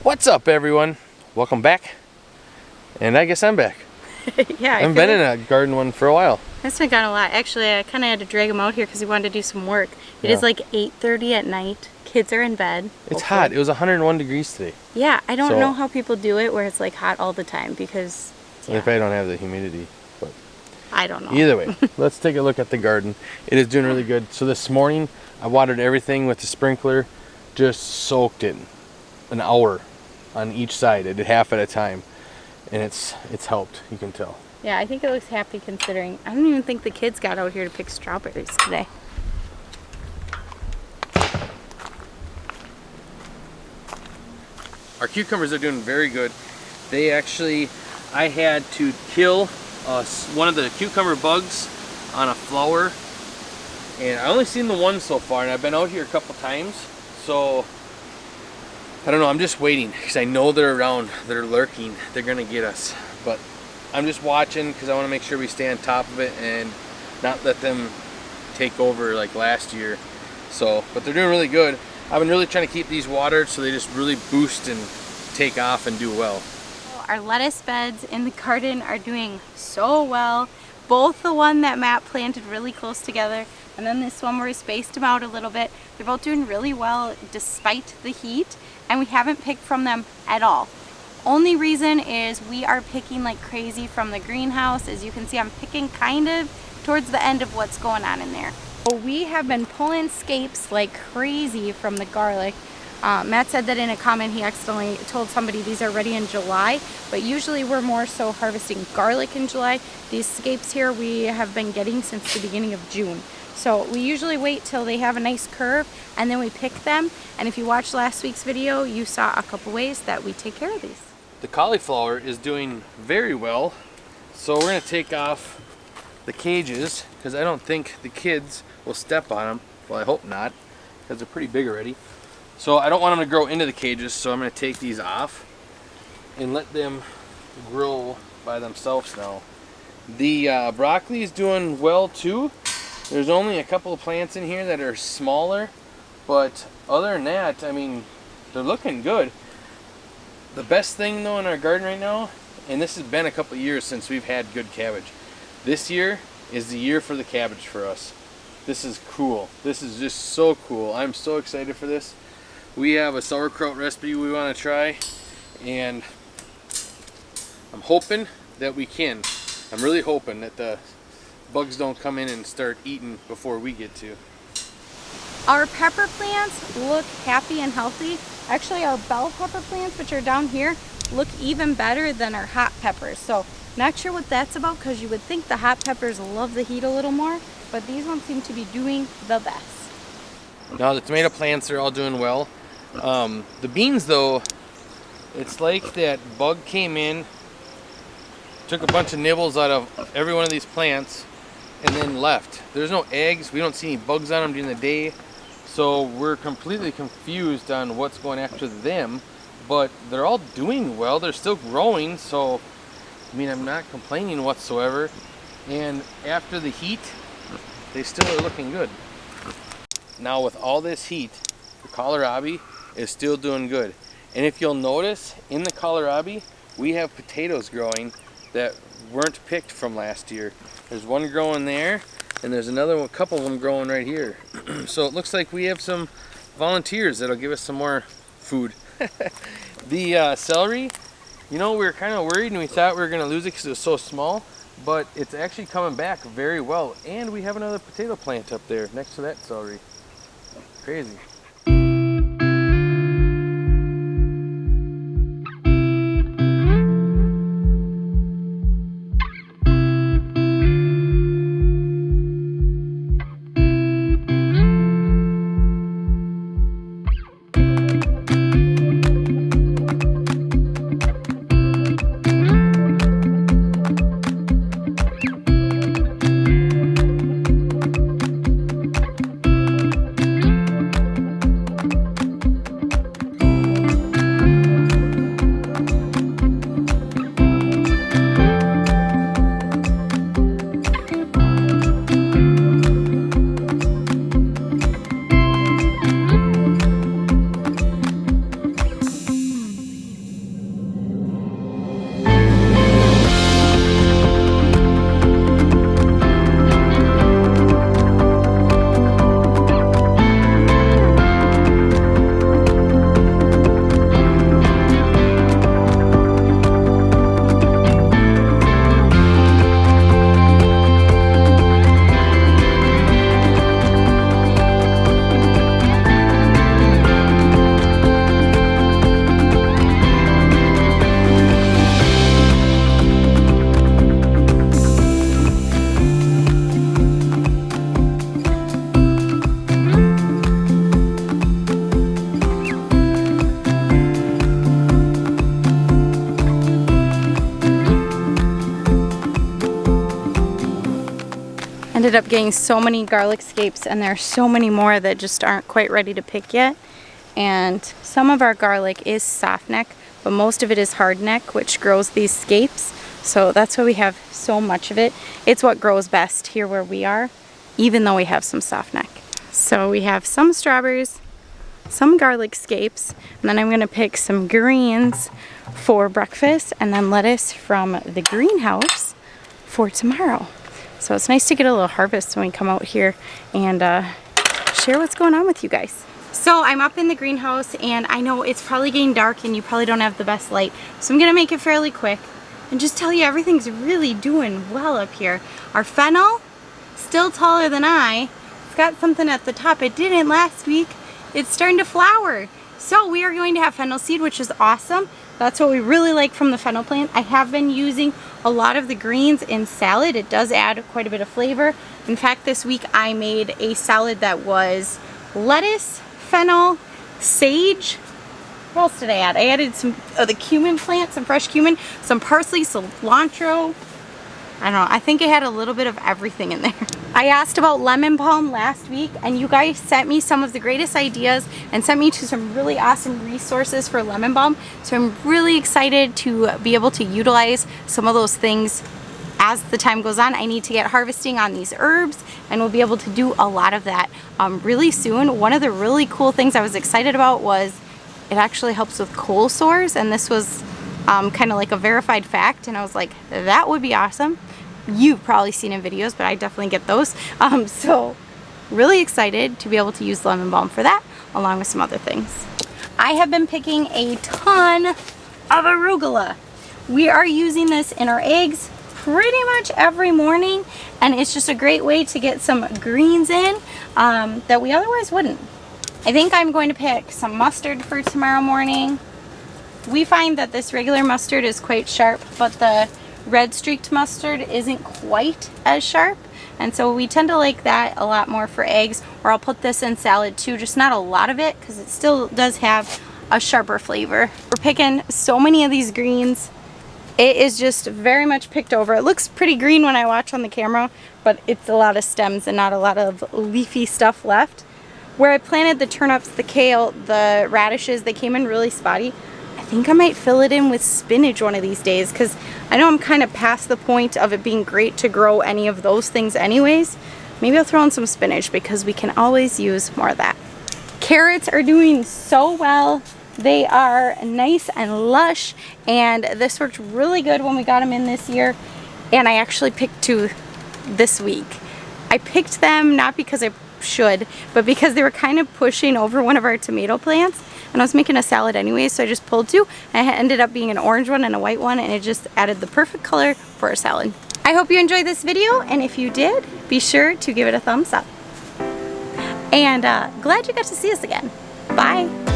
What's up, everyone? Welcome back. And I guess I'm back. Yeah, I haven't been in a garden one for a while. It's been gone a lot. Actually, I kind of had to drag him out here because he wanted to do some work. It is like 8:30 at night. Kids are in bed. It's hot. It was 101 degrees today. Yeah, I don't know how people do it where it's like hot all the time because... Yeah. If I don't have the humidity. But I don't know. Either way, let's take a look at the garden. It is doing really good. So this morning, I watered everything with the sprinkler. Just soaked it an hour on each side. I did half at a time. And it's helped, you can tell. Yeah, I think it looks happy considering. I don't even think the kids got out here to pick strawberries today. Our cucumbers are doing very good. They actually, I had to kill one of the cucumber bugs on a flower. And I only seen the one so far, and I've been out here a couple times. So, I don't know, I'm just waiting because I know they're around, they're lurking, they're gonna get us. But I'm just watching because I want to make sure we stay on top of it and not let them take over like last year. So, but they're doing really good. I've been really trying to keep these watered so they just really boost and take off and do well. Our lettuce beds in the garden are doing so well. Both the one that Matt planted really close together and then this one where we spaced them out a little bit. They're both doing really well despite the heat, and we haven't picked from them at all. Only reason is we are picking like crazy from the greenhouse. As you can see, I'm picking kind of towards the end of what's going on in there. We have been pulling scapes like crazy from the garlic. Matt said that in a comment he accidentally told somebody these are ready in July, but usually we're more so harvesting garlic in July. These scapes here we have been getting since the beginning of June. So we usually wait till they have a nice curve and then we pick them. And if you watched last week's video, you saw a couple ways that we take care of these. The cauliflower is doing very well. So we're gonna take off the cages because I don't think the kids will step on them. Well, I hope not, because they're pretty big already. So I don't want them to grow into the cages, so I'm gonna take these off and let them grow by themselves now. The broccoli is doing well too. There's only a couple of plants in here that are smaller, but other than that, I mean, they're looking good. The best thing though in our garden right now, and this has been a couple of years since we've had good cabbage. This year is the year for the cabbage for us. This is cool. This is just so cool. I'm so excited for this. We have a sauerkraut recipe we want to try, and I'm hoping that we can. I'm really hoping that the bugs don't come in and start eating before we get to. Our pepper plants look happy and healthy. Actually, our bell pepper plants, which are down here, look even better than our hot peppers. So, not sure what that's about because you would think the hot peppers love the heat a little more, but these ones seem to be doing the best. Now the tomato plants are all doing well. The beans though, it's like that bug came in, took a bunch of nibbles out of every one of these plants, and then left. There's no eggs, we don't see any bugs on them during the day, so we're completely confused on what's going after them, but they're all doing well, they're still growing, so I mean, I'm not complaining whatsoever, and after the heat, they still are looking good. Now with all this heat, the kohlrabi is still doing good, and if you'll notice, in the kohlrabi, we have potatoes growing that weren't picked from last year. There's one growing there, and there's another one, a couple of them growing right here. So it looks like we have some volunteers that'll give us some more food. The celery, you know, we were kind of worried and we thought we were going to lose it because it was so small, but it's actually coming back very well. And we have another potato plant up there next to that celery. Crazy. ended up getting so many garlic scapes, and there are so many more that just aren't quite ready to pick yet. And some of our garlic is soft neck, but most of it is hard neck, which grows these scapes. So that's why we have so much of it. It's what grows best here where we are, even though we have some soft neck. So we have some strawberries, some garlic scapes, and then I'm gonna pick some greens for breakfast, and then lettuce from the greenhouse for tomorrow. So it's nice to get a little harvest when we come out here and share what's going on with you guys. So I'm up in the greenhouse, and I know it's probably getting dark and you probably don't have the best light, so I'm gonna make it fairly quick and just tell you everything's really doing well up here. Our fennel, still taller than I. It's got something at the top. It didn't last week. It's starting to flower. So we are going to have fennel seed, which is awesome. That's what we really like from the fennel plant. I have been using a lot of the greens in salad. It does add quite a bit of flavor. In fact, this week I made a salad that was lettuce, fennel, sage. What else did I add? I added some of the cumin plant, some fresh cumin, some parsley, cilantro. I don't know, I think it had a little bit of everything in there. I asked about lemon balm last week, and you guys sent me some of the greatest ideas and sent me to some really awesome resources for lemon balm. So I'm really excited to be able to utilize some of those things as the time goes on. I need to get harvesting on these herbs, and we'll be able to do a lot of that really soon. One of the really cool things I was excited about was it actually helps with cold sores, and this was kind of like a verified fact, and I was like, that would be awesome. You've probably seen in videos, but I definitely get those. So really excited to be able to use lemon balm for that, along with some other things. I have been picking a ton of arugula. We are using this in our eggs pretty much every morning, and it's just a great way to get some greens in that we otherwise wouldn't. I think I'm going to pick some mustard for tomorrow morning. We find that this regular mustard is quite sharp, but the red streaked mustard isn't quite as sharp, and so we tend to like that a lot more for eggs, or I'll put this in salad too, just not a lot of it because it still does have a sharper flavor. We're picking so many of these greens. It is just very much picked over. It looks pretty green when I watch on the camera, but it's a lot of stems and not a lot of leafy stuff left. Where I planted the turnips, the kale, the radishes, they came in really spotty. I think I might fill it in with spinach one of these days, because I know I'm kind of past the point of it being great to grow any of those things anyways. Maybe I'll throw in some spinach because we can always use more of that. Carrots are doing so well. They are nice and lush, and this worked really good when we got them in this year, and I actually picked 2 this week. I picked them not because I should, but because they were kind of pushing over one of our tomato plants, and I was making a salad anyway, so I just pulled 2, and it ended up being an orange one and a white one, and it just added the perfect color for a salad. I hope you enjoyed this video, and if you did, be sure to give it a thumbs up. And glad you got to see us again. Bye!